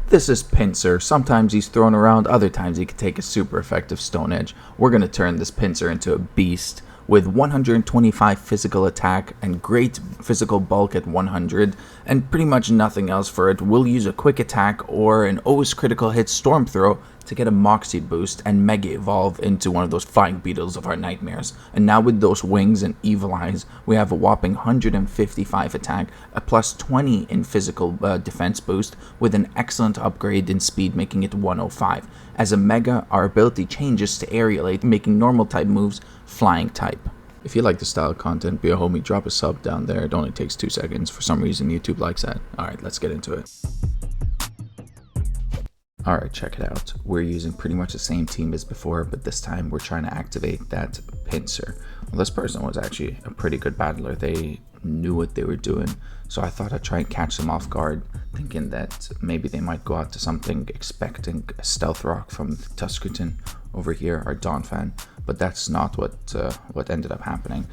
This is Pinsir. Sometimes he's thrown around, other times he can take a super effective Stone Edge. We're going to turn this Pinsir into a beast with 125 physical attack and great physical bulk at 100 and pretty much nothing else for it. We'll use a quick attack or an always critical hit Storm Throw to get a Moxie boost and Mega Evolve into one of those flying beetles of our nightmares. And now with those wings and evil eyes, we have a whopping 155 attack, a plus 20 in physical defense boost with an excellent upgrade in speed, making it 105. As a Mega, our ability changes to Aerialate, making normal type moves flying type. If you like the style of content, be a homie, drop a sub down there. It only takes 2 seconds. For some reason, YouTube likes that. Alright, let's get into it. Alright, check it out. We're using pretty much the same team as before, but this time we're trying to activate that Pinsir. Well, this person was actually a pretty good battler. They knew what they were doing, so I thought I'd try and catch them off guard, thinking that maybe they might go out to something, expecting a Stealth Rock from Tuskerton over here, or Donphan, but that's not what ended up happening.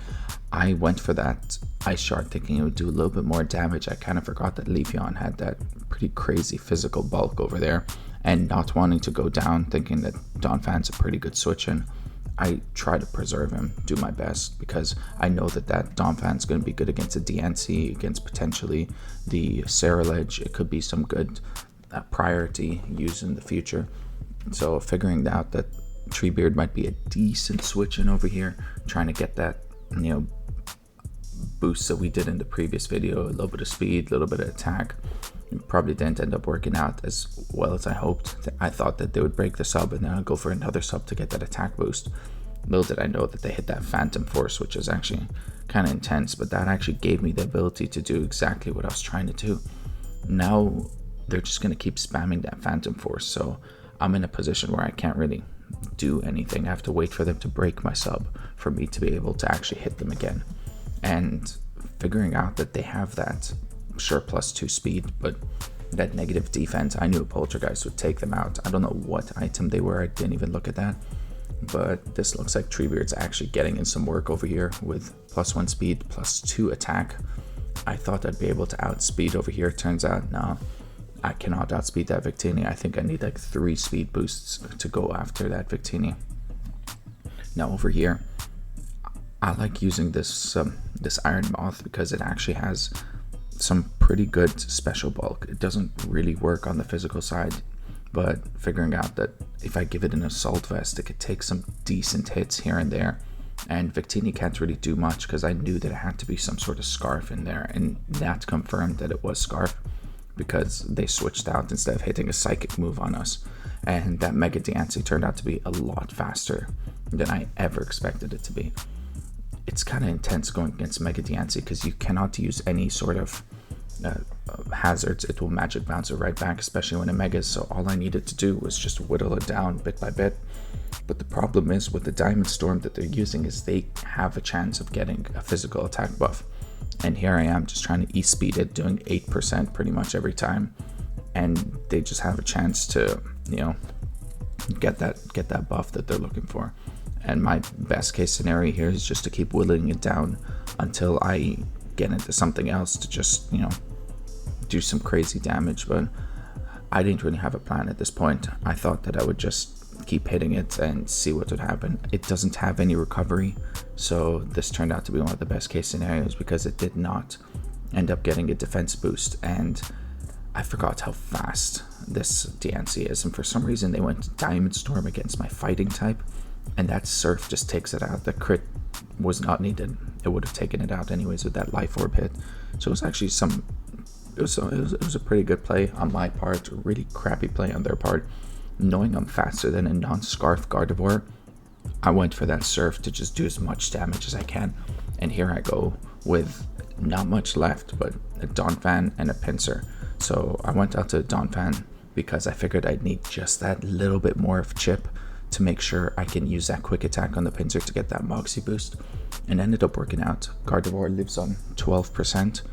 I went for that Ice Shard thinking it would do a little bit more damage. I kind of forgot that Leafeon had that pretty crazy physical bulk over there, and not wanting to go down, thinking that Donphan's a pretty good switch in, I try to preserve him, do my best, because I know that Donphan's going to be good against a DNC, against potentially the Ceruledge. It could be some good priority use in the future. So figuring out that Treebeard might be a decent switch in over here, trying to get that, boost that we did in the previous video, a little bit of speed, a little bit of attack. It probably didn't end up working out as well as I hoped. I thought that they would break the sub and then I'd go for another sub to get that attack boost. Little did I know that they hit that Phantom Force, which is actually kind of intense, but that actually gave me the ability to do exactly what I was trying to do. Now they're just going to keep spamming that Phantom Force, so I'm in a position where I can't really do anything. I have to wait for them to break my sub for me to be able to actually hit them again. And figuring out that they have that sure +2 speed, but that negative defense, I knew a Poltergeist would take them out. I don't know what item they were, I didn't even look at that, but this looks like Treebeard's actually getting in some work over here with +1 speed, +2 attack. I thought I'd be able to outspeed over here. Turns out, no, I cannot outspeed that Victini. I think I need like 3 speed boosts to go after that Victini. Now over here, I like using this this Iron Moth because it actually has some pretty good special bulk. It doesn't really work on the physical side, but figuring out that if I give it an Assault Vest, it could take some decent hits here and there. And Victini can't really do much because I knew that it had to be some sort of Scarf in there, and that confirmed that it was Scarf because they switched out instead of hitting a Psychic move on us. And that Mega Diancie turned out to be a lot faster than I ever expected it to be. It's kind of intense going against Mega Diancie because you cannot use any sort of hazards. It will Magic Bounce it right back, especially when it Megas, so all I needed to do was just whittle it down bit by bit. But the problem is with the Diamond Storm that they're using is they have a chance of getting a physical attack buff. And here I am just trying to E-speed it, doing 8% pretty much every time. And they just have a chance to, get that buff that they're looking for. And my best case scenario here is just to keep whittling it down until I get into something else to just, do some crazy damage. But I didn't really have a plan at this point. I thought that I would just keep hitting it and see what would happen. It doesn't have any recovery, so this turned out to be one of the best case scenarios because it did not end up getting a defense boost. And I forgot how fast this DNC is, and for some reason they went Diamond Storm against my fighting type, and that Surf just takes it out. The crit was not needed. It would have taken it out anyways with that Life Orb hit. So it was actually it was a pretty good play on my part, a really crappy play on their part. Knowing I'm faster than a non-Scarf Gardevoir, I went for that Surf to just do as much damage as I can. And here I go with not much left, but a Donphan and a Pinsir. So I went out to Donphan because I figured I'd need just that little bit more of chip to make sure I can use that quick attack on the Pinsir to get that Moxie boost, and ended up working out. Gardevoir lives on 12%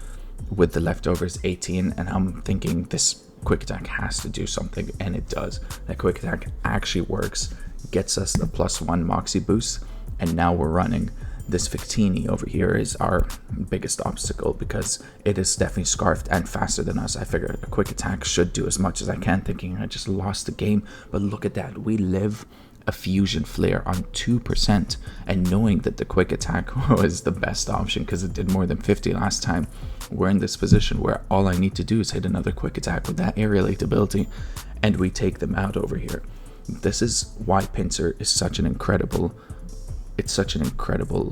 with the leftovers 18, and I'm thinking this quick attack has to do something, and it does. That quick attack actually works, gets us the +1 Moxie boost, and now we're running this Victini over here is our biggest obstacle because it is definitely scarfed and faster than us. I figured a quick attack should do as much as I can, thinking I just lost the game. But look at that. We live a fusion flare on 2%, and knowing that the quick attack was the best option because it did more than 50 last time, we're in this position where all I need to do is hit another quick attack with that aerialate ability and we take them out over here. This is why Pinsir is such an incredible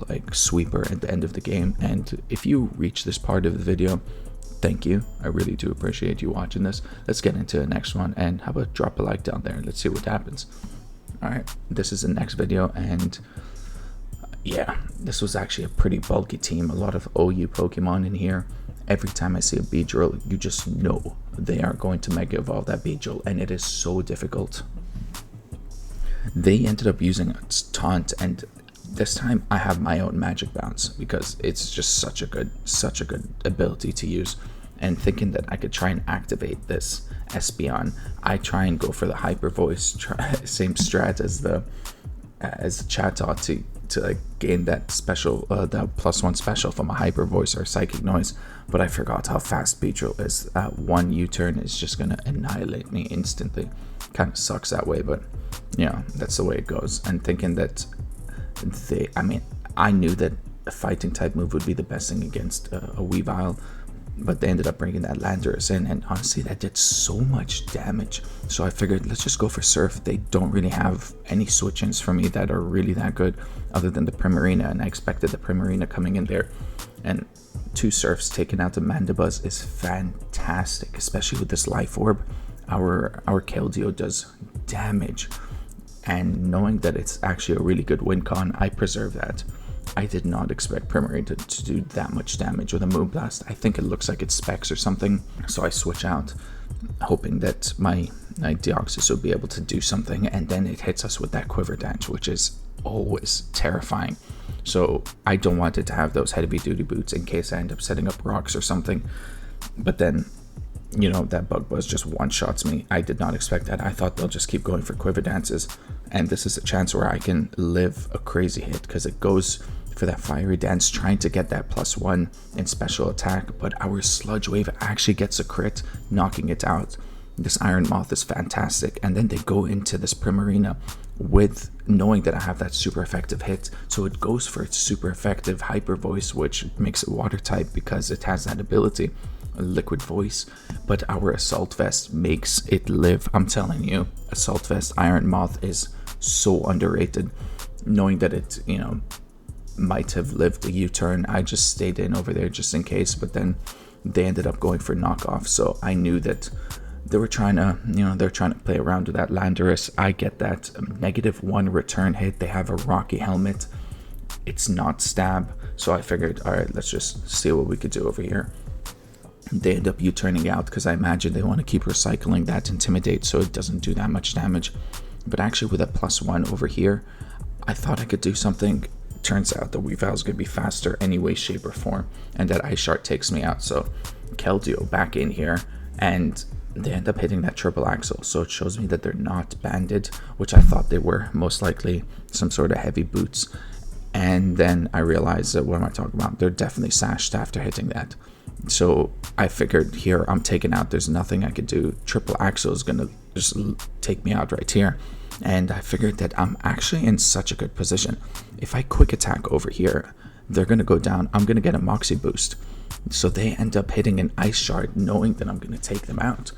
like sweeper at the end of the game. And if you reach this part of the video, thank you. I really do appreciate you watching this. Let's get into the next one, and how about drop a like down there and let's see what happens. Alright, this is the next video, and yeah, this was actually a pretty bulky team. A lot of OU Pokemon in here. Every time I see a Beedrill, you just know they are going to Mega Evolve that Beedrill, and it is so difficult. They ended up using a Taunt, and this time I have my own Magic Bounce because it's just such a good ability to use. And thinking that I could try and activate this Espeon, I try and go for the Hyper Voice, same strat as the Chatot to like gain that special, that +1 special from a Hyper Voice or Psychic Noise. But I forgot how fast Beedrill is. One U-turn is just gonna annihilate me instantly. Kind of sucks that way, but yeah, that's the way it goes. And thinking that I knew that a fighting type move would be the best thing against a Weavile, but they ended up bringing that Landorus in, and honestly that did so much damage. So I figured let's just go for Surf. They don't really have any switch-ins for me that are really that good other than the Primarina, and I expected the Primarina coming in there. And 2 Surfs taking out the Mandibuzz is fantastic, especially with this Life Orb. Our Keldeo does damage, and knowing that it's actually a really good win con, I preserve that. I did not expect Primarina to do that much damage with a Moonblast. I think it looks like it's Specs or something, so I switch out, hoping that my Deoxys will be able to do something, and then it hits us with that Quiver Dance, which is always terrifying. So I don't want it to have those heavy duty boots in case I end up setting up rocks or something. But then, you know, that Bug Buzz just one-shots me. I did not expect that. I thought they'll just keep going for Quiver Dances, and this is a chance where I can live a crazy hit because it goes for that Fiery Dance, trying to get that +1 in special attack, but our Sludge Wave actually gets a crit, knocking it out. This Iron Moth is fantastic, and then they go into this Primarina with knowing that I have that super effective hit, so it goes for its super effective Hyper Voice, which makes it water type because it has that ability, Liquid Voice. But our Assault Vest makes it live. I'm telling you, Assault Vest Iron Moth is so underrated. Knowing that it, you know, might have lived a U-turn, I just stayed in over there just in case, but then they ended up going for knockoff, so I knew that they were trying to, you know, they're trying to play around with that Landorus. I get that -1 return hit. They have a Rocky Helmet. It's not stab, so I figured, all right, let's just see what we could do over here. They end up U-turning out because I imagine they want to keep recycling that Intimidate so it doesn't do that much damage. But actually with a +1 over here, I thought I could do something. Turns out the Weavile is going to be faster any way, shape, or form, and that Ice Shard takes me out. So Keldeo back in here, and they end up hitting that triple axle, so it shows me that they're not banded, which I thought they were, most likely some sort of heavy boots. And then I realized that, what am I talking about? They're definitely sashed after hitting that. So I figured here, I'm taken out, there's nothing I could do. Triple axle is going to just take me out right here. And I figured that I'm actually in such a good position. If I quick attack over here, they're going to go down. I'm going to get a Moxie boost. So they end up hitting an Ice Shard, knowing that I'm going to take them out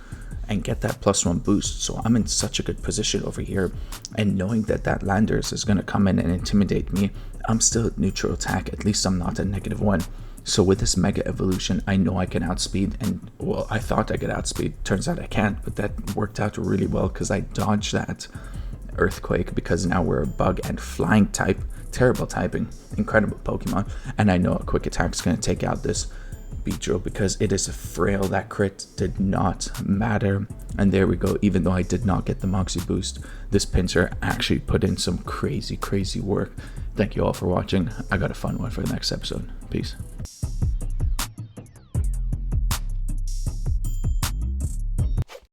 and get that +1 boost. So I'm in such a good position over here. And knowing that that Landorus is going to come in and intimidate me, I'm still at neutral attack. At least I'm not at -1. So with this Mega Evolution, I know I can outspeed, and well, I thought I could outspeed. Turns out I can't, but that worked out really well because I dodged that Earthquake, because now we're a bug and flying type. Terrible typing, incredible Pokemon, and I know a quick attack is going to take out this Beedrill because it is frail. That crit did not matter, and there we go. Even though I did not get the Moxie boost, this Pinsir actually put in some crazy work. Thank you all for watching. I got a fun one for the next episode. Peace.